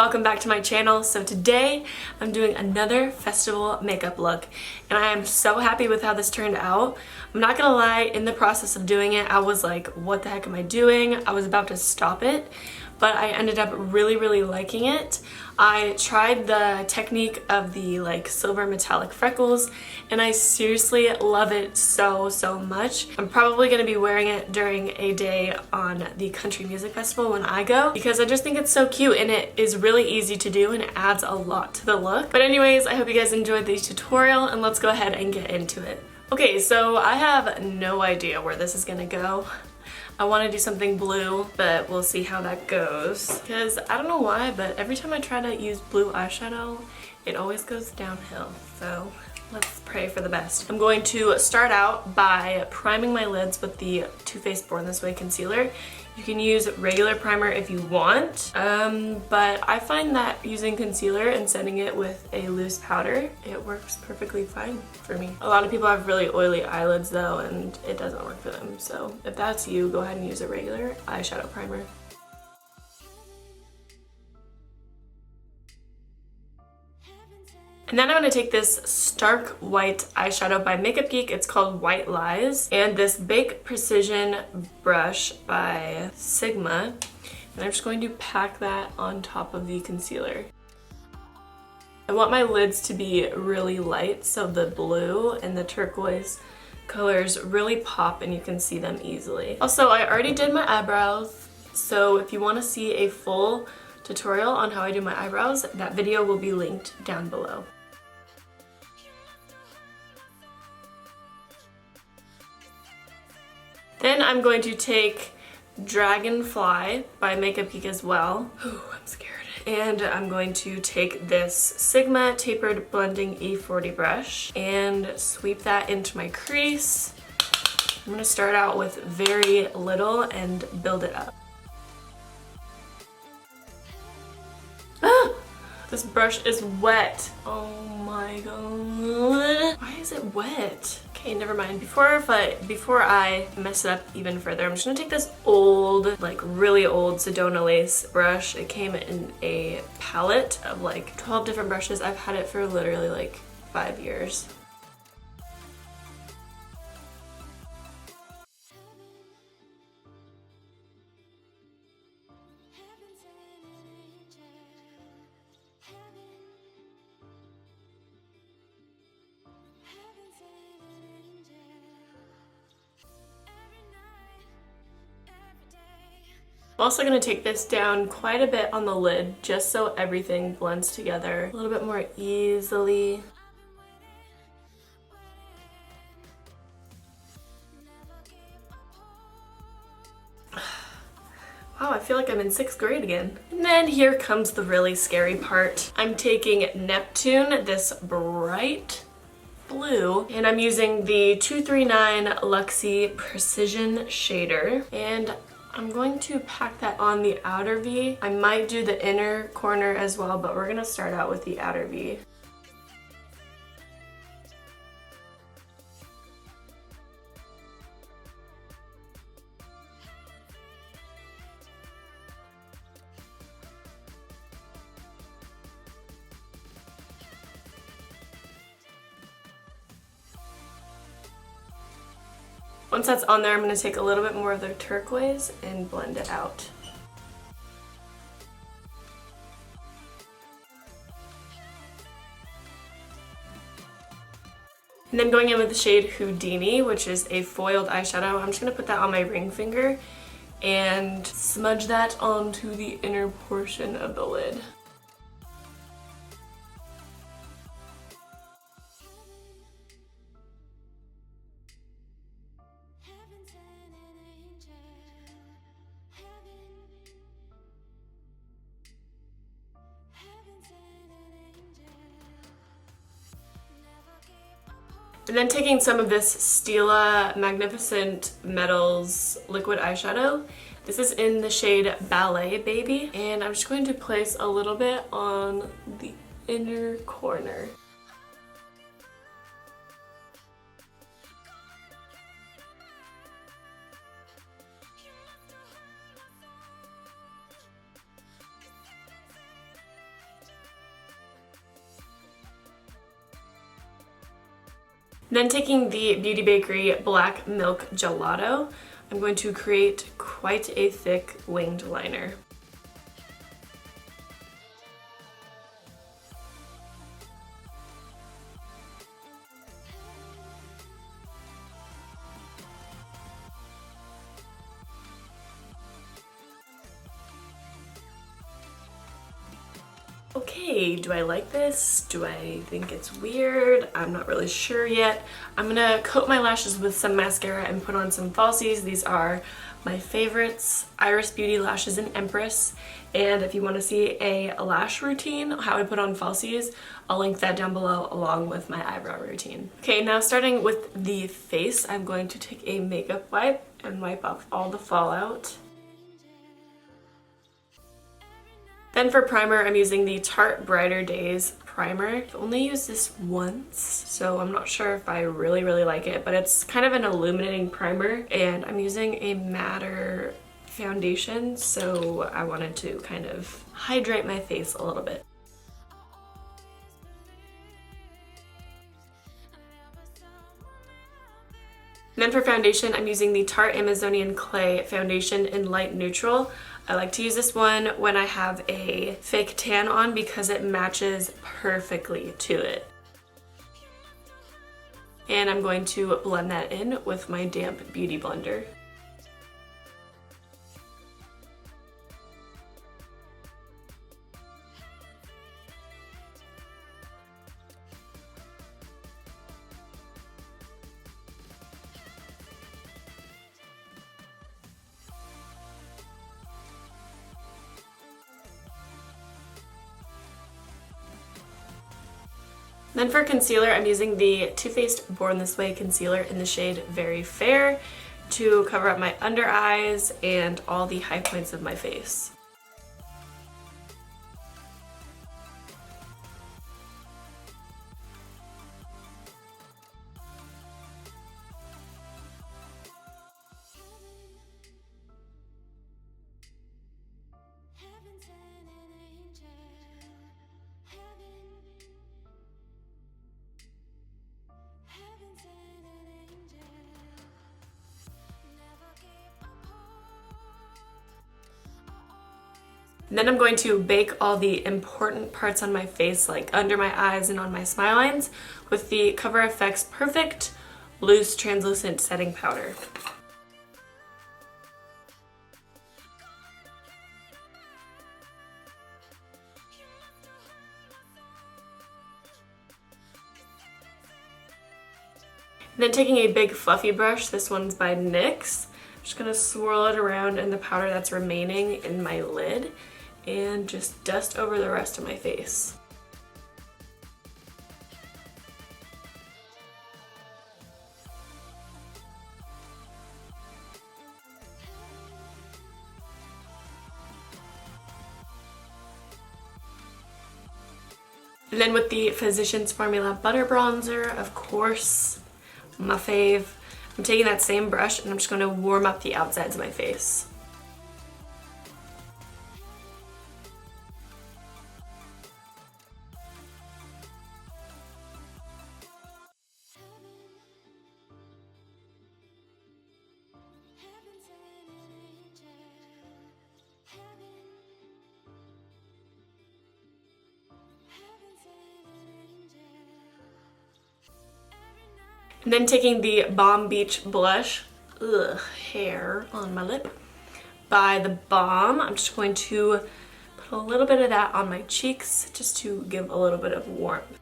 welcome back to my channel. So today I'm doing another festival makeup look and I am so happy with how this turned out. I'm not gonna lie, in the process of doing it I was like, what the heck am I doing? I was about to stop it, but I ended up really liking it. I tried the technique of the like silver metallic freckles and I seriously love it so much. I'm probably going to be wearing it during a day on the country music festival when I go because I just think it's so cute and it is really easy to do and it adds a lot to the look. But anyways, I hope you guys enjoyed the tutorial and let's go ahead and get into it. Okay, so I have no idea where this is gonna go. I want to do something blue, but we'll see how that goes. Because I don't know why, but every time I try to use blue eyeshadow, it always goes downhill. So let's pray for the best. I'm going to start out by priming my lids with the TooFaced Born This Way concealer. You can use regular primer if you want, but I find that using concealer and setting it with a loose powder, it works perfectly fine for me. A lot of people have really oily eyelids though, and it doesn't work for them. So if that's you, go ahead and use a regular eyeshadow primer. And then I'm going to take this stark white eyeshadow by Makeup Geek. It's called White Lies. And this Bake Precision brush by Sigma. And I'm just going to pack that on top of the concealer. I want my lids to be really light, so the blue and the turquoise colors really pop and you can see them easily. Also, I already did my eyebrows, so if you want to see a full tutorial on how I do my eyebrows, that video will be linked down below. Then I'm going to take Dragonfly by Makeup Geek as well. Ooh, I'm scared. And I'm going to take this Sigma Tapered Blending E40 brush and sweep that into my crease. I'm gonna start out with very little and build it up. Ah! This brush is wet. Oh my god. Why is it wet? Okay, never mind. Before I mess it up even further, I'm just gonna take this old, like really old Sedona lace brush. It came in a palette of like 12 different brushes. I've had it for literally like 5 years. I'm also going to take this down quite a bit on the lid just so everything blends together a little bit more easily. Wow, I feel like I'm in 6th grade again. And then here comes the really scary part. I'm taking Neptune, this bright blue, and I'm using the 239 Luxie Precision Shader, and I'm going to pack that on the outer V. I might do the inner corner as well, but we're gonna start out with the outer V. Once that's on there, I'm going to take a little bit more of the turquoise and blend it out. And then going in with the shade Houdini, which is a foiled eyeshadow, I'm just going to put that on my ring finger and smudge that onto the inner portion of the lid. And then taking some of this Stila Magnificent Metals liquid eyeshadow. This is in the shade Ballet Baby, and I'm just going to place a little bit on the inner corner. Then taking the Beauty Bakerie Black Milk Gelato, I'm going to create quite a thick winged liner. Okay, do I like this? Do I think it's weird? I'm not really sure yet. I'm gonna coat my lashes with some mascara and put on some falsies. These are my favorites, Iris Beauty Lashes in Empress. And if you want to see a lash routine, how I put on falsies, I'll link that down below along with my eyebrow routine. Okay, now starting with the face, I'm going to take a makeup wipe and wipe off all the fallout. Then for primer, I'm using the Tarte Brighter Days primer. I've only used this once, so I'm not sure if I really like it, but it's kind of an illuminating primer, and I'm using a matter foundation, so I wanted to kind of hydrate my face a little bit. And then for foundation, I'm using the Tarte Amazonian Clay foundation in light neutral. I like to use this one when I have a fake tan on because it matches perfectly to it. And I'm going to blend that in with my damp beauty blender. Then for concealer, I'm using the TooFaced Born This Way concealer in the shade Very Fair to cover up my under eyes and all the high points of my face. And then I'm going to bake all the important parts on my face, like under my eyes and on my smile lines, with the Cover FX Perfect Loose Translucent Setting Powder. And then taking a big fluffy brush, this one's by NYX, I'm just gonna swirl it around in the powder that's remaining in my lid and just dust over the rest of my face. And then with the Physicians Formula Butter Bronzer, of course, my fave, I'm taking that same brush and I'm just going to warm up the outsides of my face. And then taking the Balm Beach Blush, hair on my lip, by TheBalm, I'm just going to put a little bit of that on my cheeks just to give a little bit of warmth.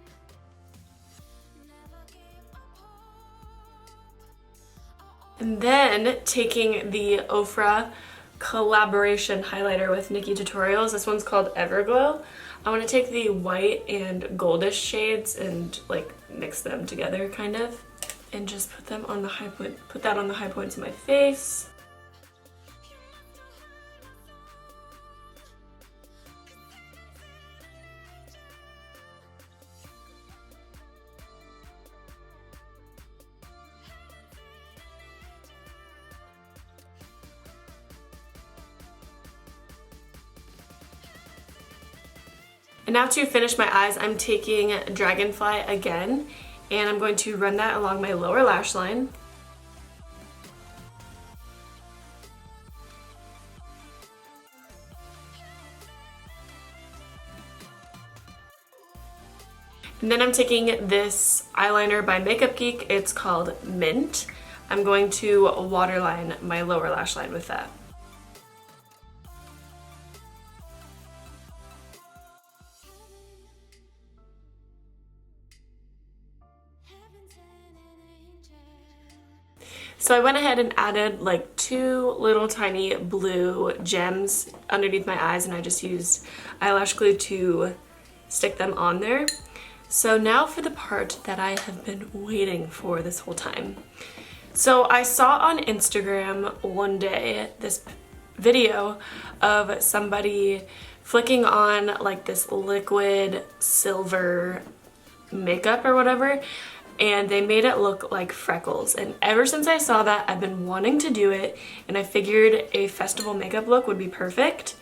And then taking the Ofra collaboration highlighter with NikkieTutorials, this one's called Everglow. I want to take the white and goldish shades and like mix them together kind of, and just put them on the high point, put that on the high points of my face. And now to finish my eyes, I'm taking Dragonfly again, and I'm going to run that along my lower lash line. And then I'm taking this eyeliner by Makeup Geek. It's called Mint. I'm going to waterline my lower lash line with that. So I went ahead and added like 2 little tiny blue gems underneath my eyes, and I just used eyelash glue to stick them on there. So now for the part that I have been waiting for this whole time. So I saw on Instagram one day this video of somebody flicking on like this liquid silver makeup or whatever, and they made it look like Freckles. And ever since I saw that, I've been wanting to do it, and I figured a festival makeup look would be perfect.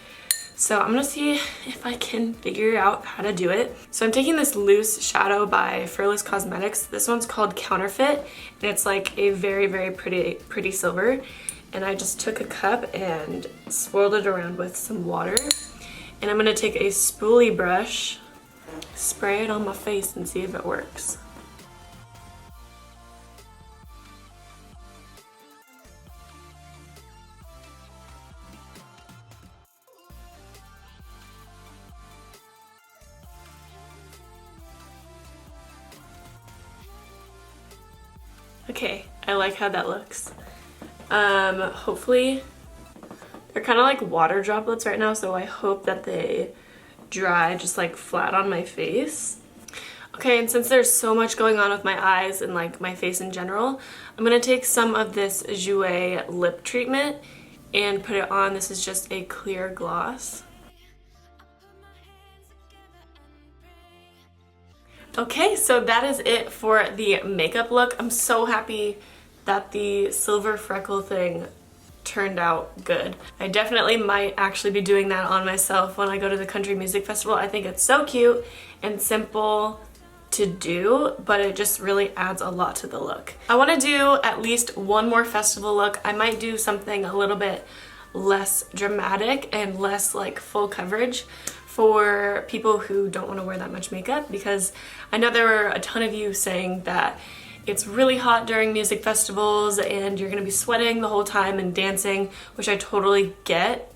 So I'm gonna see if I can figure out how to do it. So I'm taking this loose shadow by Furless Cosmetics. This one's called Counterfeit, and it's like a very, very pretty silver. And I just took a cup and swirled it around with some water. And I'm gonna take a spoolie brush, spray it on my face and see if it works. Okay, I like how that looks. Hopefully, they're kind of like water droplets right now, so I hope that they dry just like flat on my face. Okay, and since there's so much going on with my eyes and like my face in general, I'm gonna take some of this Jouer Lip Treatment and put it on. This is just a clear gloss. Okay, so that is it for the makeup look. I'm so happy that the silver freckle thing turned out good. I definitely might actually be doing that on myself when I go to the country music festival. I think it's so cute and simple to do, but it just really adds a lot to the look. I want to do at least one more festival look. I might do something a little bit less dramatic and less like full coverage for people who don't want to wear that much makeup, because I know there were a ton of you saying that it's really hot during music festivals and you're gonna be sweating the whole time and dancing, which I totally get.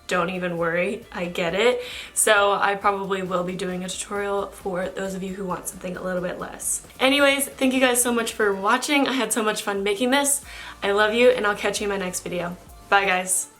Don't even worry, I get it. So I probably will be doing a tutorial for those of you who want something a little bit less. Anyways, thank you guys so much for watching. I had so much fun making this. I love you, and I'll catch you in my next video. Bye guys.